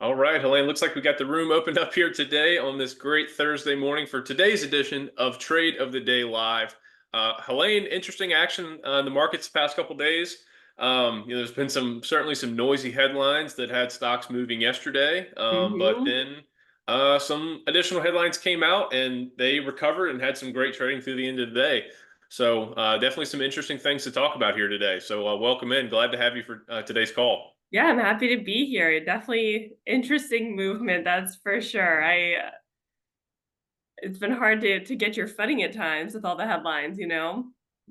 All right, Helene, looks like we got the room opened up here today on this great Thursday morning for today's edition of Trade of the Day Live. Helene, interesting action in the markets the past couple days. There's been certainly some noisy headlines that had stocks moving yesterday, but hmm then some additional headlines came out and they recovered and had some great trading through the end of the day. So definitely some interesting things to talk about here today. So welcome in. Glad to have you for today's call. Yeah, I'm happy to be here. Definitely interesting movement, that's for sure. It's been hard to get your footing at times with all the headlines.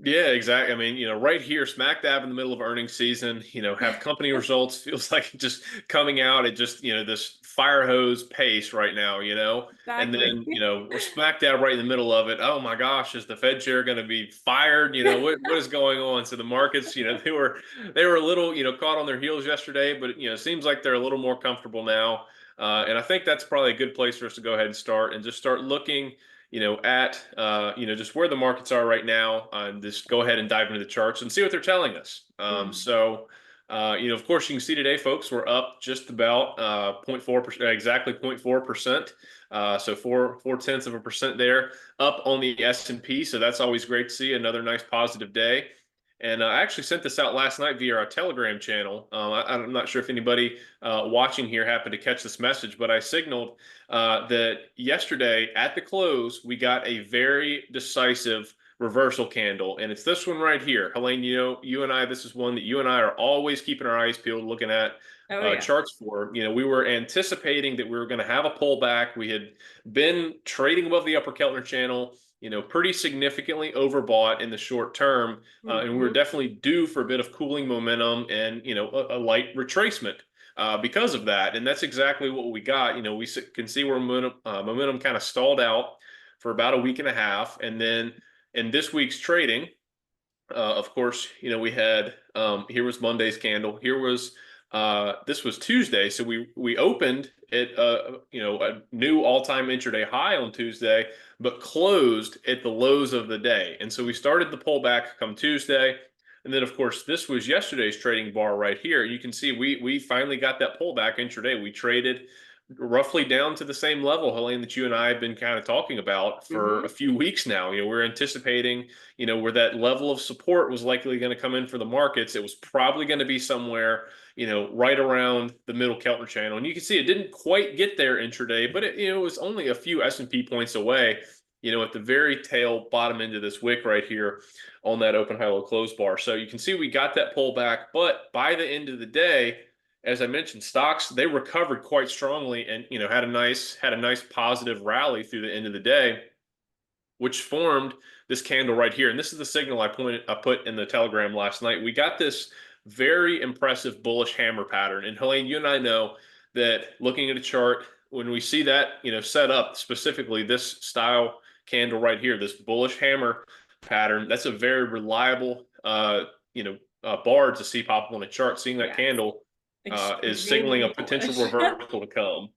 Yeah, exactly. I mean, right here, smack dab in the middle of earnings season, have company results feels like just coming out at just, this fire hose pace right now, and Exactly. then, we're smack dab right in the middle of it. Oh my gosh, is the Fed chair going to be fired? What is going on? So the markets, they were a little, caught on their heels yesterday, but it seems like they're a little more comfortable now. And I think that's probably a good place for us to go ahead and start and just start looking at just where the markets are right now, and just go ahead and dive into the charts and see what they're telling us. Mm. Of course, you can see today, folks, we're up just about 0.4%, exactly 0.4%. So four tenths of a percent there, up on the S&P. So that's always great to see. Another nice positive day. And I actually sent this out last night via our Telegram channel. I'm not sure if anybody watching here happened to catch this message, but I signaled that yesterday at the close, we got a very decisive reversal candle. And it's this one right here. Helene, you and I, this is one that you and I are always keeping our eyes peeled, looking at Oh yeah. charts for. We were anticipating that we were going to have a pullback. We had been trading above the upper Keltner channel, pretty significantly overbought in the short term. And we were hmm definitely due for a bit of cooling momentum and, a light retracement because of that. And that's exactly what we got. We can see where momentum kind of stalled out for about a week and a half. And then in this week's trading, of course, we had here was Monday's candle. This was Tuesday. So we opened at a new all-time intraday high on Tuesday, but closed at the lows of the day. And so we started the pullback come Tuesday. And then, of course, this was yesterday's trading bar right here. You can see we finally got that pullback intraday. We traded roughly down to the same level, Helene, that you and I have been kind of talking about for a hmm few weeks now. We're anticipating, where that level of support was likely going to come in for the markets. It was probably going to be somewhere, right around the middle Keltner channel. And you can see it didn't quite get there intraday, but it was only a few S&P points away, at the very tail bottom end of this wick right here on that open high low close bar. So you can see we got that pullback, but by the end of the day, as I mentioned, stocks they recovered quite strongly and had a nice positive rally through the end of the day, which formed this candle right here. And this is the signal I put in the Telegram last night. We got this very impressive bullish hammer pattern. And Helene, you and I know that looking at a chart, when we see that set up, specifically this style candle right here, this bullish hammer pattern, that's a very reliable bar to see pop up on a chart. Seeing that Yes. candle is signaling a Extremely potential bullish. reversal to come.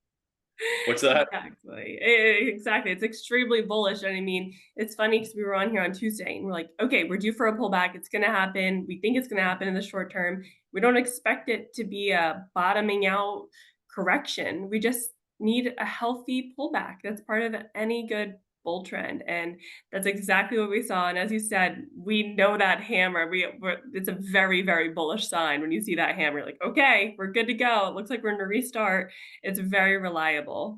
What's that? Exactly. Exactly. It's extremely bullish. And I mean, it's funny because we were on here on Tuesday and we're like, okay, we're due for a pullback. It's going to happen. We think it's going to happen in the short term. We don't expect it to be a bottoming out correction. We just need a healthy pullback. That's part of any good bull trend. And that's exactly what we saw. And as you said, we know that hammer. It's a very, very bullish sign when you see that hammer. You're like, okay, we're good to go. It looks like we're going to restart. It's very reliable.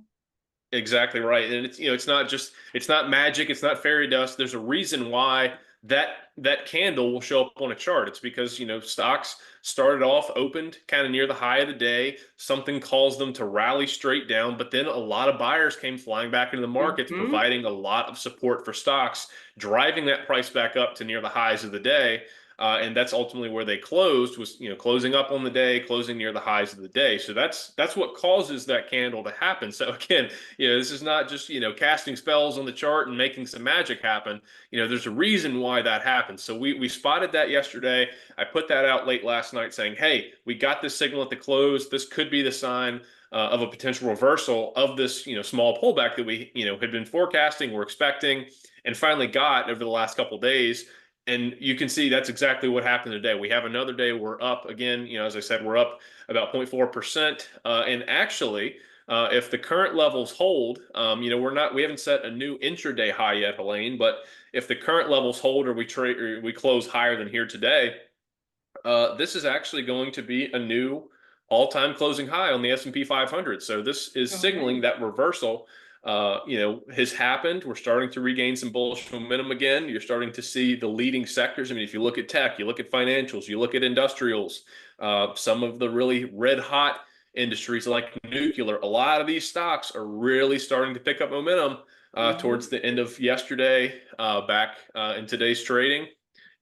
Exactly right. And it's not magic, it's not fairy dust. There's a reason why that candle will show up on a chart. It's because, stocks started off opened kind of near the high of the day. Something caused them to rally straight down, but then a lot of buyers came flying back into the markets, Mhm. providing a lot of support for stocks, driving that price back up to near the highs of the day. And that's ultimately where they closed was, closing up on the day, closing near the highs of the day. So that's what causes that candle to happen. So again, this is not just, casting spells on the chart and making some magic happen. There's a reason why that happens. So we spotted that yesterday. I put that out late last night saying, hey, we got this signal at the close. This could be the sign of a potential reversal of this, small pullback that we, had been forecasting, we're expecting, and finally got over the last couple of days. And you can see that's exactly what happened today. We have another day. We're up again. As I said, we're up about 0.4%. And actually, if the current levels hold, we haven't set a new intraday high yet, Helene, but if the current levels hold or we close higher than here today, this is actually going to be a new all-time closing high on the S&P 500. So this is signaling Okay. that reversal, has happened. We're starting to regain some bullish momentum again. You're starting to see the leading sectors. I mean, if you look at tech, you look at financials, you look at industrials, some of the really red hot industries like nuclear, a lot of these stocks are really starting to pick up momentum towards Mhm. the end of yesterday, back in today's trading.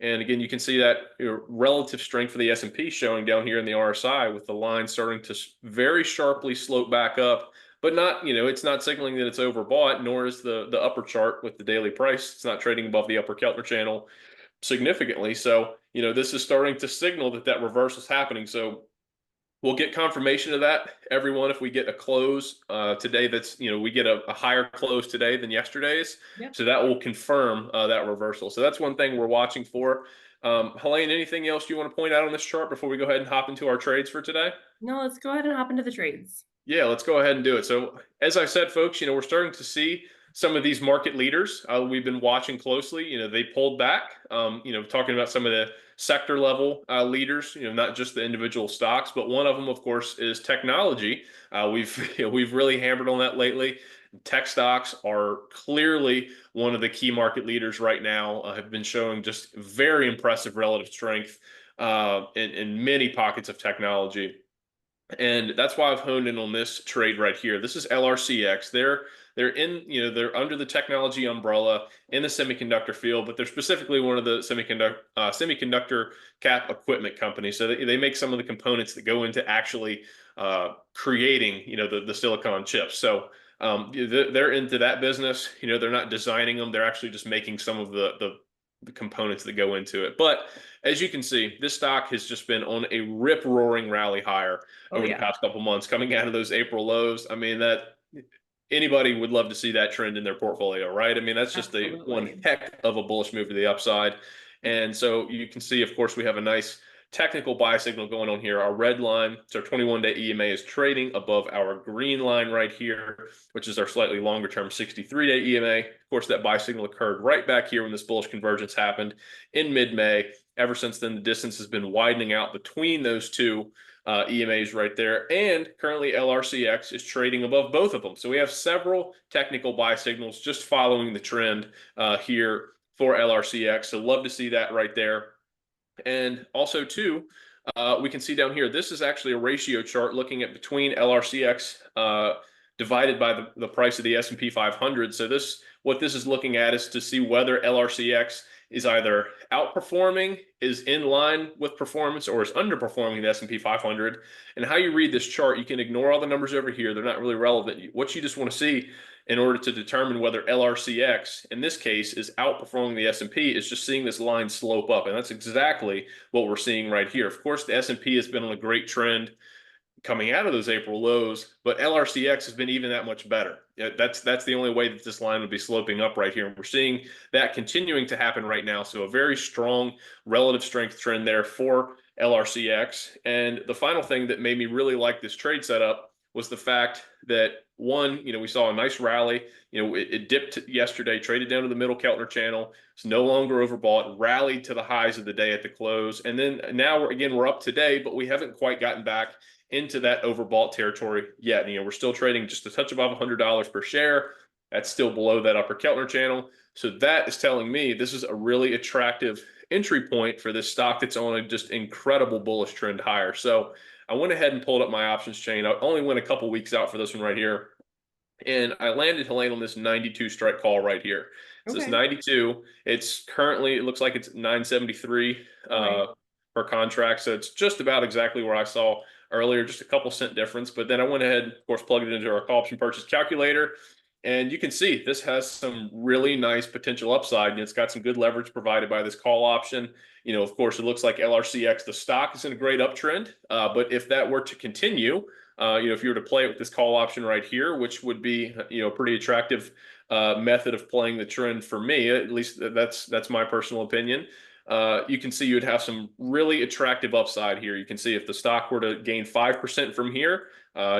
And again, you can see that relative strength for the S&P showing down here in the RSI with the line starting to very sharply slope back up, but not, it's not signaling that it's overbought, nor is the upper chart with the daily price. It's not trading above the upper Keltner channel significantly. So, this is starting to signal that that reversal is happening. So we'll get confirmation of that, everyone, if we get a close today that's, we get a higher close today than yesterday's. Yep. So that will confirm that reversal. So that's one thing we're watching for. Helene, anything else you want to point out on this chart before we go ahead and hop into our trades for today? No, let's go ahead and hop into the trades. Yeah, let's go ahead and do it. So, as I said, folks, we're starting to see some of these market leaders we've been watching closely. They pulled back. Talking about some of the sector level leaders. Not just the individual stocks, but one of them, of course, is technology. We've we've really hammered on that lately. Tech stocks are clearly one of the key market leaders right now. Have been showing just very impressive relative strength in many pockets of technology. And that's why I've honed in on this trade right here. This is LRCX. They're under the technology umbrella in the semiconductor field, but they're specifically one of the semiconductor cap equipment companies. So they make some of the components that go into actually creating, the silicon chips. So they're into that business. They're not designing them. They're actually just making some of the components that go into it. But as you can see, this stock has just been on a rip-roaring rally higher Oh over the yeah, past couple months, coming out of those April lows. I mean, that anybody would love to see that trend in their portfolio, right? I mean, that's just a one absolutely. heck of a bullish move to the upside. And so you can see, of course, we have a nice technical buy signal going on here. Our red line, so our 21-day EMA is trading above our green line right here, which is our slightly longer term 63-day EMA. Of course, that buy signal occurred right back here when this bullish convergence happened in mid-May. Ever since then, the distance has been widening out between those two EMAs right there. And currently LRCX is trading above both of them. So we have several technical buy signals just following the trend here for LRCX. So love to see that right there. And also too, we can see down here, this is actually a ratio chart looking at between LRCX divided by the price of the S&P 500. So what this is looking at is to see whether LRCX is either outperforming, is in line with performance, or is underperforming the S&P 500. And how you read this chart, you can ignore all the numbers over here. They're not really relevant. What you just want to see in order to determine whether LRCX, in this case, is outperforming the S&P is just seeing this line slope up. And that's exactly what we're seeing right here. Of course, the S&P has been on a great trend coming out of those April lows, but LRCX has been even that much better. That's the only way that this line would be sloping up right here. And we're seeing that continuing to happen right now. So a very strong relative strength trend there for LRCX. And the final thing that made me really like this trade setup was the fact that one, we saw a nice rally. It dipped yesterday, traded down to the middle Keltner channel. It's no longer overbought, rallied to the highs of the day at the close. And then now we're up today, but we haven't quite gotten back into that overbought territory yet. We're still trading just a touch above $100 per share. That's still below that upper Keltner channel. So that is telling me this is a really attractive entry point for this stock that's on a just incredible bullish trend higher. So I went ahead and pulled up my options chain. I only went a couple weeks out for this one right here. And I landed Helene on this 92 strike call right here. So this Okay. 92, it looks like it's 973 All right. per contract. So it's just about exactly where I saw earlier, just a couple cent difference. But then I went ahead, of course, plugged it into our call option purchase calculator. And you can see this has some really nice potential upside. And it's got some good leverage provided by this call option. Of course, it looks like LRCX, the stock, is in a great uptrend. But if that were to continue, if you were to play it with this call option right here, which would be, a pretty attractive method of playing the trend for me, at least that's my personal opinion. you can see you would have some really attractive upside here. You can see if the stock were to gain 5% from here,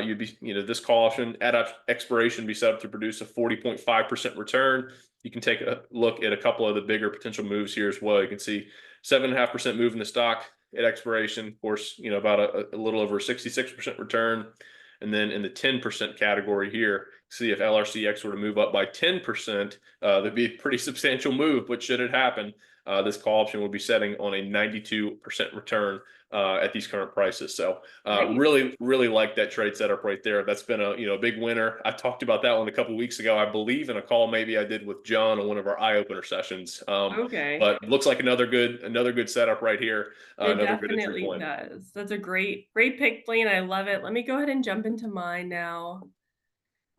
you'd be, this call option at expiration be set up to produce a 40.5% return. You can take a look at a couple of the bigger potential moves here as well. You can see 7.5% move in the stock at expiration, of course, about a little over 66% return. And then in the 10% category here, see if LRCX were to move up by 10%, that'd be a pretty substantial move, but should it happen, this call option will be setting on a 92% return at these current prices. So Nice. really, really like that trade setup right there. That's been a big winner. I talked about that one a couple weeks ago, I believe, in a call maybe I did with John on one of our eye opener sessions. Okay. But looks like another good setup right here. It Another good entry definitely point. does. That's a great pick, Blaine. I love it. Let me go ahead and jump into mine now.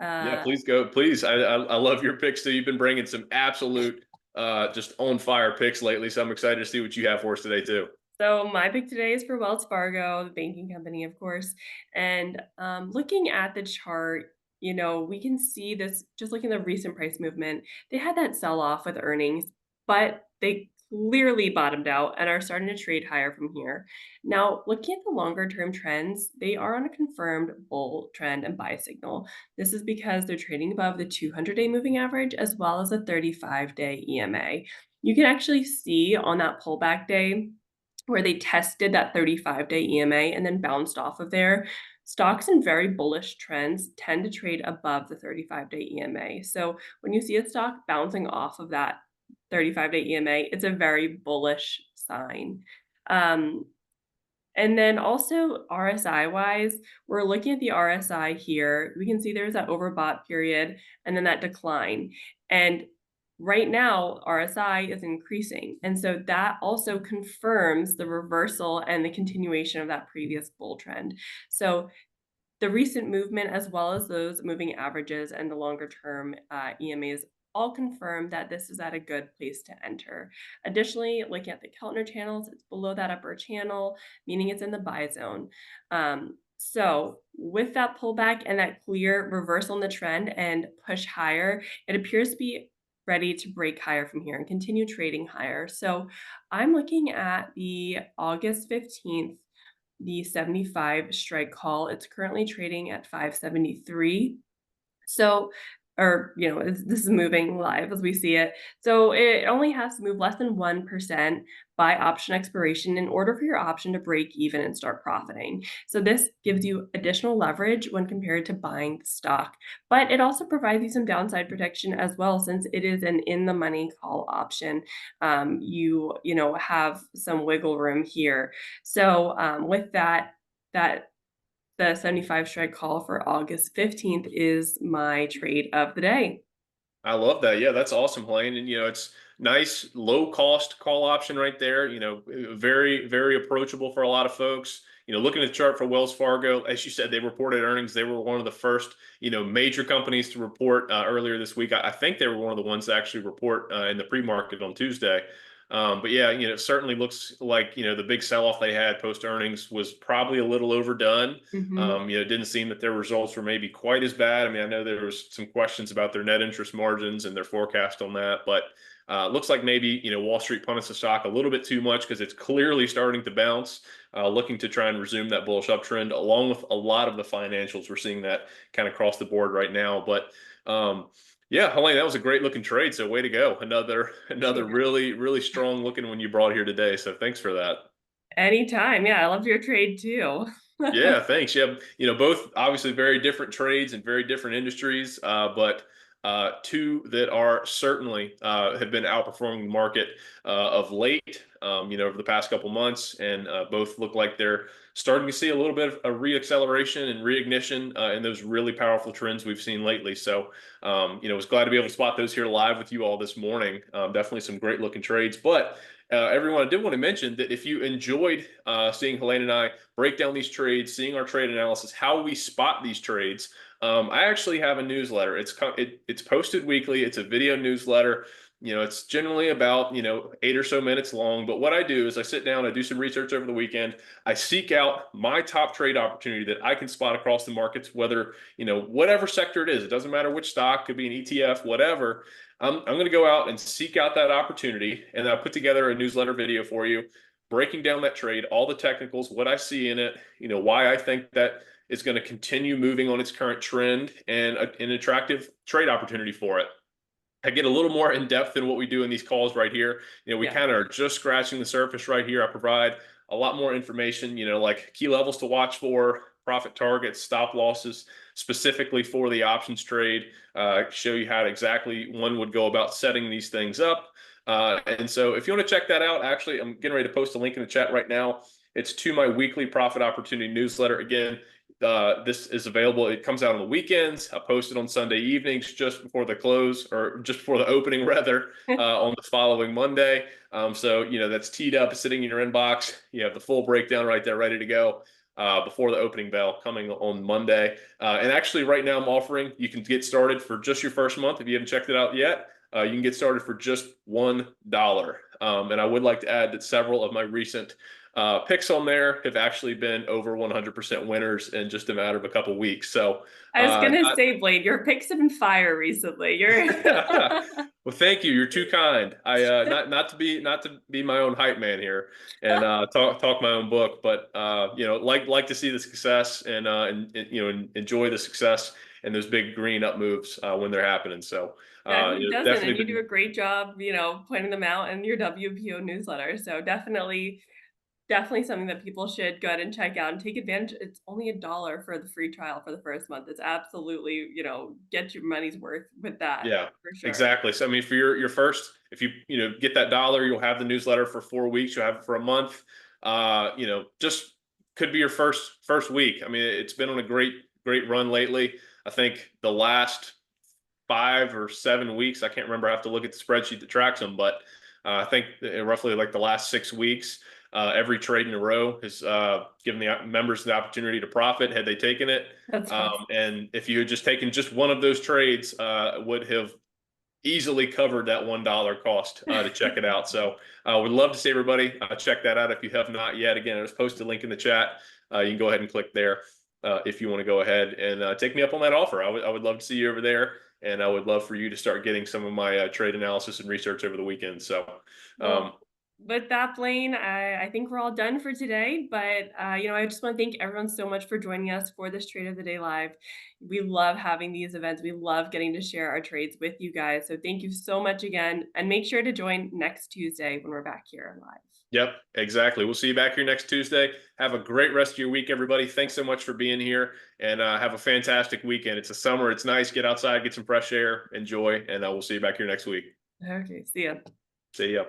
Yeah, Uh, please go. Please. I love your picks too. You've been bringing some absolute just on fire picks lately. So I'm excited to see what you have for us today too. so my pick today is for Wells Fargo, the banking company, of course. And looking at the chart, we can see this just looking at the recent price movement. They had that sell off with earnings, but they clearly bottomed out and are starting to trade higher from here. Now, looking at the longer term trends, they are on a confirmed bull trend and buy signal. This is because they're trading above the 200-day moving average as well as the 35-day EMA. You can actually see on that pullback day where they tested that 35-day EMA and then bounced off of there. Stocks in very bullish trends tend to trade above the 35-day EMA. So when you see a stock bouncing off of that 35-day EMA, it's a very bullish sign. Um, and then also RSI wise, we're looking at the RSI here. We can see there's that overbought period and then that decline. And right now, RSI is increasing. And so that also confirms the reversal and the continuation of that previous bull trend. So the recent movement, as well as those moving averages and the longer term EMAs, all confirm that this is at a good place to enter. Additionally, looking at the Keltner channels, it's below that upper channel, meaning it's in the buy zone. So with that pullback and that clear reversal in the trend and push higher, it appears to be ready to break higher from here and continue trading higher. So I'm looking at the August 15th, the 75 strike call. It's currently trading at 573. So, this is moving live as we see it. So it only has to move less than 1% by option expiration in order for your option to break even and start profiting. So this gives you additional leverage when compared to buying the stock, but it also provides you some downside protection as well, since it is an in the money call option. You have some wiggle room here. So with that the 75 strike call for August 15th is my trade of the day. I love that. Yeah, that's awesome, Helene. And it's nice, low cost call option right there. Very, very approachable for a lot of folks. Looking at the chart for Wells Fargo, as you said, they reported earnings. They were one of the first, major companies to report earlier this week. I think they were one of the ones to actually report in the pre-market on Tuesday. But yeah, it certainly looks like, the big sell-off they had post earnings was probably a little overdone. Mhm. It didn't seem that their results were maybe quite as bad. I mean, I know there was some questions about their net interest margins and their forecast on that, but looks like maybe, Wall Street punished the stock a little bit too much because it's clearly starting to bounce, looking to try and resume that bullish uptrend along with a lot of the financials. We're seeing that kind of across the board right now, but yeah, Helene, that was a great looking trade. So way to go. Another really, really strong looking one you brought here today. So thanks for that. Anytime. Yeah, I loved your trade too. Yeah, thanks. Yeah, both obviously very different trades and very different industries, but two that are certainly have been outperforming the market of late, over the past couple months, and both look like they're starting to see a little bit of a reacceleration and reignition in those really powerful trends we've seen lately. So, was glad to be able to spot those here live with you all this morning. Definitely some great looking trades, but everyone, I did want to mention that if you enjoyed seeing Helene and I break down these trades, seeing our trade analysis, how we spot these trades, I actually have a newsletter. It's posted weekly. It's a video newsletter It's generally about, 8 or so minutes long. But what I do is I sit down, I do some research over the weekend. I seek out my top trade opportunity that I can spot across the markets, whether, whatever sector it is. It doesn't matter which stock, could be an ETF, whatever. I'm going to go out and seek out that opportunity. And I put together a newsletter video for you, breaking down that trade, all the technicals, what I see in it, why I think that is going to continue moving on its current trend, and an attractive trade opportunity for it. I get a little more in depth than what we do in these calls right here. We Yeah. kind of are just scratching the surface right here. I provide a lot more information, like key levels to watch for, profit targets, stop losses, specifically for the options trade. Show you how exactly one would go about setting these things up. And so if you want to check that out, actually, I'm getting ready to post a link in the chat right now. It's to my weekly profit opportunity newsletter. Again, this is available. It comes out on the weekends. I post it on Sunday evenings just before the close, or just before the opening, rather, on the following Monday. So, that's teed up, sitting in your inbox. You have the full breakdown right there, ready to go before the opening bell coming on Monday. And actually, right now, I'm offering, you can get started for just your first month if you haven't checked it out yet. You can get started for just $1. And I would like to add that several of my recent picks on there have actually been over 100% winners in just a matter of a couple weeks. So I was gonna say, Blane, your picks have been fire recently. You're well, thank you. You're too kind. I not to be my own hype man here and talk my own book, but like to see the success, and enjoy the success and those big green up moves when they're happening. So yeah, who doesn't? And definitely you do been, a great job, pointing them out in your WPO newsletter. So definitely something that people should go ahead and check out and take advantage. It's only $1 for the free trial for the first month. It's absolutely, get your money's worth with that yeah, for sure. exactly. So I mean, for your first, if you get that dollar, you'll have the newsletter for 4 weeks. You'll have it for a month. Just could be your first week. I mean, it's been on a great run lately. I think the last 5 or 7 weeks, I can't remember. I have to look at the spreadsheet that tracks them, but I think roughly like the last 6 weeks, every trade in a row has given the members the opportunity to profit had they taken it. That's awesome. And if you had just taken just one of those trades, would have easily covered that $1 cost to check it out. So would love to see everybody check that out if you have not yet. Again, I just posted a link in the chat. You can go ahead and click there if you want to go ahead and take me up on that offer. I would love to see you over there. And I would love for you to start getting some of my trade analysis and research over the weekend. So, Well, with that, Blane, I think we're all done for today. But I just want to thank everyone so much for joining us for this Trade of the Day live. We love having these events. We love getting to share our trades with you guys. So thank you so much again, and make sure to join next Tuesday when we're back here live. yep, exactly. We'll see you back here next Tuesday. Have a great rest of your week, everybody. Thanks so much for being here, and have a fantastic weekend. It's a summer. It's nice. Get outside, get some fresh air, enjoy, and we'll see you back here next week. Okay, see ya. See ya.